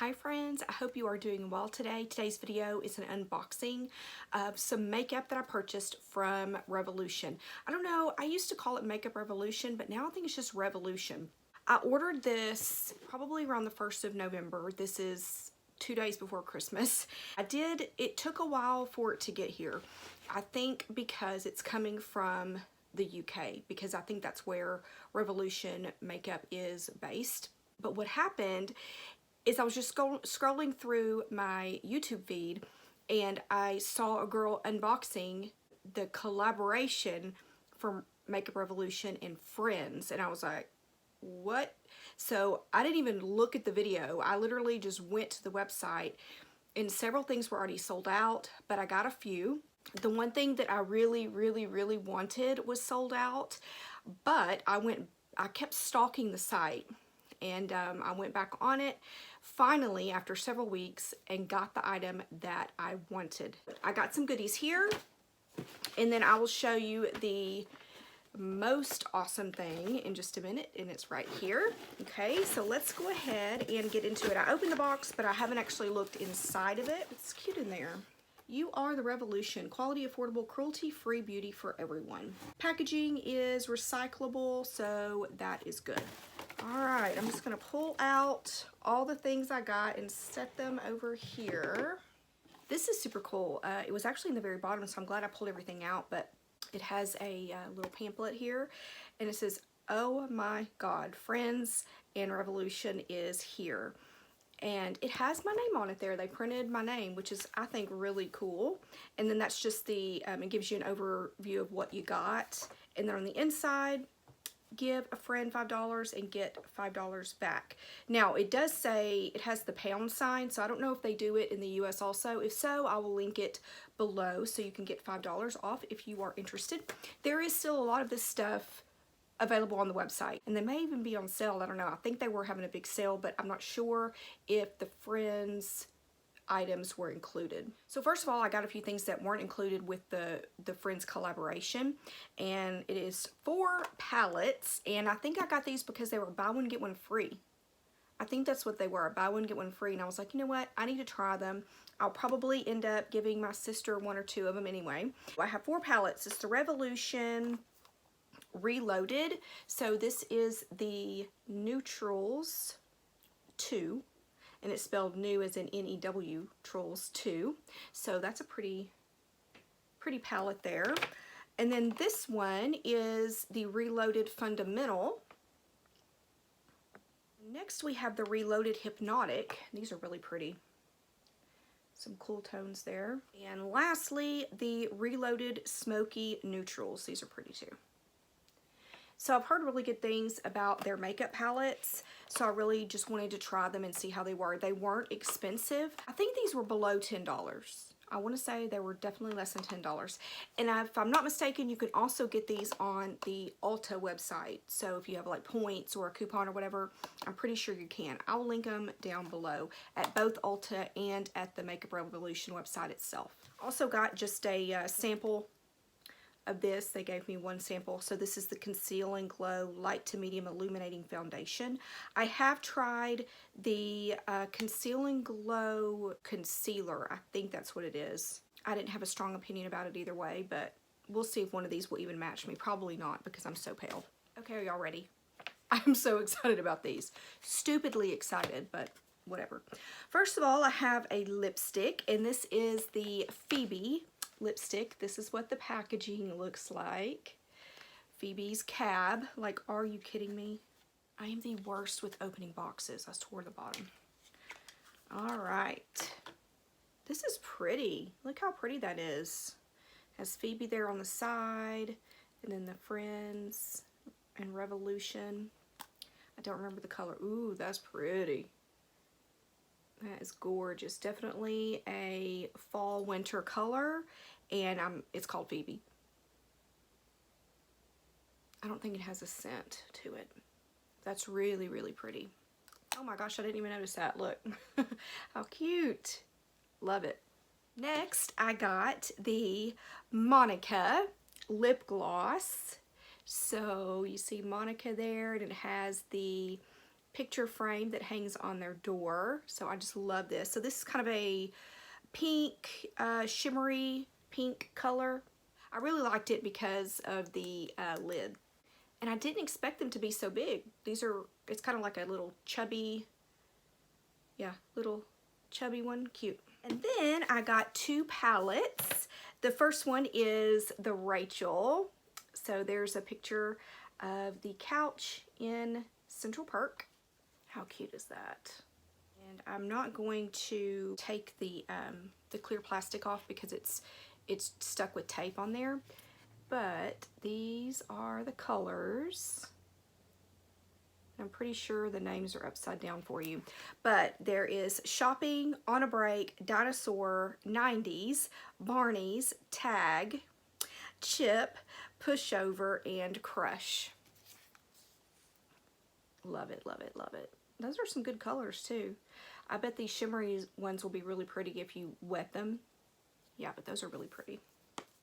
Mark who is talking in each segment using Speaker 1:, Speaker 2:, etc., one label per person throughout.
Speaker 1: Hi friends, I hope you are doing well today. Today's video is an unboxing of some makeup that I purchased from Revolution. I don't know, I used to call it Makeup Revolution, but now I think it's just Revolution. I ordered this probably around the 1st of November. This is 2 days before Christmas. It took a while for it to get here. I think because it's coming from the UK, because I think that's where Revolution makeup is based. But what happened is I was just scrolling through my YouTube feed and I saw a girl unboxing the collaboration from Makeup Revolution and Friends, and I was like, what? So I didn't even look at the video. I literally just went to the website and several things were already sold out, but I got a few. The one thing that I really wanted was sold out, but I kept stalking the site and I went back on it finally after several weeks and got the item that I wanted. I got some goodies here, and then I will show you the most awesome thing in just a minute, and it's right here. Okay, so let's go ahead and get into it. I opened the box, but I haven't actually looked inside of it. It's cute in there. You are the revolution. Quality, affordable, cruelty-free beauty for everyone. Packaging is recyclable, so that is good. All right, I'm just gonna pull out all the things I got and set them over here. This is super cool. It was actually in the very bottom, so I'm glad I pulled everything out, but it has a little pamphlet here, and it says, oh my God, Friends and Revolution is here. And it has my name on it there. They printed my name, which is, I think, really cool. And then that's just the, it gives you an overview of what you got. And then on the inside, give a friend $5 and get $5 back. Now, it does say, it has the pound sign, so I don't know if they do it in the US also. If so, I will link it below so you can get $5 off if you are interested. There is still a lot of this stuff available on the website, and they may even be on sale. I don't know. I think they were having a big sale, but I'm not sure if the Friends items were included. So first of all, I got a few things that weren't included with the Friends collaboration, and it is 4 palettes, and I think I got these because they were buy one get one free. I think that's what they were, buy one get one free, and I was like, you know what, I need to try them. I'll probably end up giving my sister 1 or 2 of them anyway. I have 4 palettes. It's the Revolution Reloaded. So this is the Neutrals 2, and it's spelled new as in N-E-W, Trolls 2. So that's a pretty palette there. And then this one is the Reloaded Fundamental. Next we have the Reloaded Hypnotic. These are really pretty. Some cool tones there. And lastly, the Reloaded Smoky Neutrals. These are pretty too. So I've heard really good things about their makeup palettes, so I really just wanted to try them and see how they were. They weren't expensive. I think these were below $10. I want to say they were definitely less than $10. And if I'm not mistaken, you can also get these on the Ulta website. So if you have like points or a coupon or whatever, I'm pretty sure you can. I'll link them down below at both Ulta and at the Makeup Revolution website itself. Also got just a sample of this. They gave me 1 sample. So this is the Conceal and Glow Light to Medium Illuminating Foundation. I have tried the Conceal and Glow Concealer. I think that's what it is. I didn't have a strong opinion about it either way, but we'll see if one of these will even match me. Probably not, because I'm so pale. Okay, are y'all ready? I'm so excited about these. Stupidly excited, but whatever. First of all, I have a lipstick, and this is the Phoebe Lipstick. This is what the packaging looks like. Phoebe's Cab. Like, are you kidding me? I am the worst with opening boxes. I tore the bottom. All right. This is pretty. Look how pretty that is. Has Phoebe there on the side, and then the Friends and Revolution. I don't remember the color. Ooh, that's pretty. That is gorgeous. Definitely a fall winter color, and it's called Phoebe. I don't think it has a scent to it. That's really pretty. Oh my gosh, I didn't even notice that. Look. How cute. Love it. Next, I got the Monika Lip Gloss. So you see Monika there, and it has the picture frame that hangs on their door. So I just love this. So this is kind of a pink, shimmery pink color. I really liked it because of the lid. And I didn't expect them to be so big. It's kind of like a little chubby, yeah, little chubby one, cute. And then I got 2 palettes. The first one is the Rachel. So there's a picture of the couch in Central Park. How cute is that? And I'm not going to take the clear plastic off because it's stuck with tape on there. But these are the colors. I'm pretty sure the names are upside down for you. But there is Shopping, On a Break, Dinosaur, 90s, Barney's, Tag, Chip, Pushover, and Crush. Love it, love it, love it. Those are some good colors too. I bet these shimmery ones will be really pretty if you wet them. Yeah, but those are really pretty.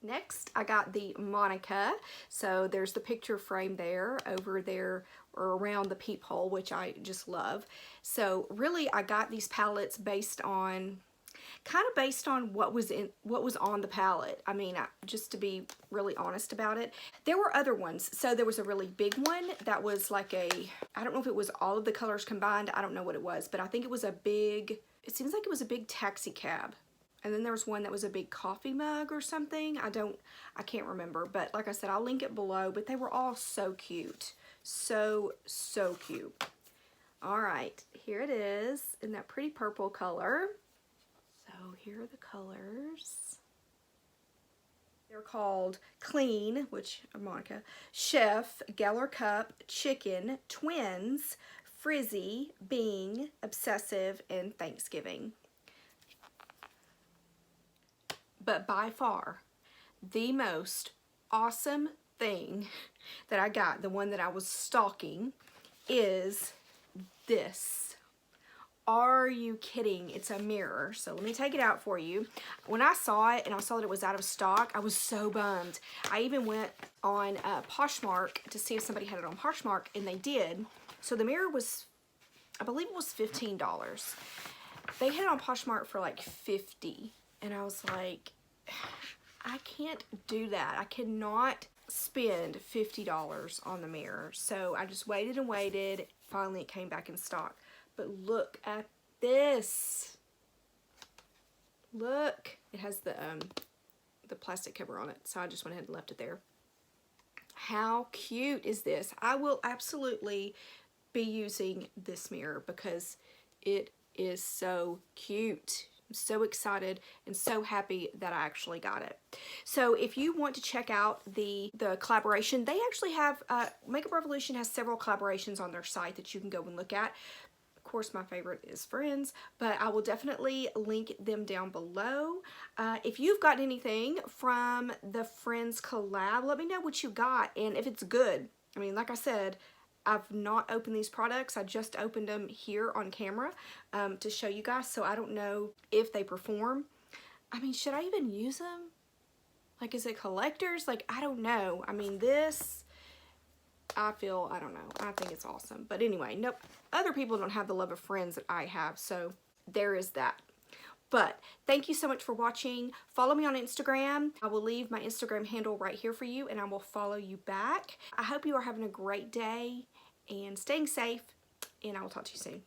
Speaker 1: Next, I got the Monika. So there's the picture frame there, over there, or around the peephole, which I just love. So really, I got these palettes based on, kind of based on what was on the palette. I mean, just to be really honest about it. There were other ones. So there was a really big one that was like I don't know if it was all of the colors combined. I don't know what it was, but I think it was it seems like it was a big taxi cab. And then there was one that was a big coffee mug or something. I can't remember. But like I said, I'll link it below. But they were all so cute. So, so cute. All right, here it is in that pretty purple color. So here are the colors. They're called Clean, which Monika, Chef, Geller Cup, Chicken, Twins, Frizzy, Bing, Obsessive, and Thanksgiving. But by far, the most awesome thing that I got, the one that I was stalking, is this. Are you kidding? It's a mirror. So let me take it out for you. When I saw it and I saw that it was out of stock, I was so bummed. I even went on Poshmark to see if somebody had it on Poshmark, and they did. So the mirror was, I believe it was $15. They had it on Poshmark for like $50. And I was like, I can't do that. I cannot spend $50 on the mirror. So I just waited and waited. Finally, it came back in stock. But look at this. Look. It has the plastic cover on it. So I just went ahead and left it there. How cute is this? I will absolutely be using this mirror because it is so cute. I'm so excited and so happy that I actually got it. So if you want to check out the collaboration, they actually have, Makeup Revolution has several collaborations on their site that you can go and look at. Of course, my favorite is Friends, but I will definitely link them down below. If you've got anything from the Friends collab, let me know what you got and if it's good. I mean, like I said, I've not opened these products. I just opened them here on camera to show you guys, so I don't know if they perform. I mean, should I even use them? Like, is it collectors? Like, I don't know. I mean, this, I don't know. I think it's awesome. But anyway, nope. Other people don't have the love of Friends that I have, so there is that. But thank you so much for watching. Follow me on Instagram. I will leave my Instagram handle right here for you, and I will follow you back. I hope you are having a great day and staying safe, and I will talk to you soon.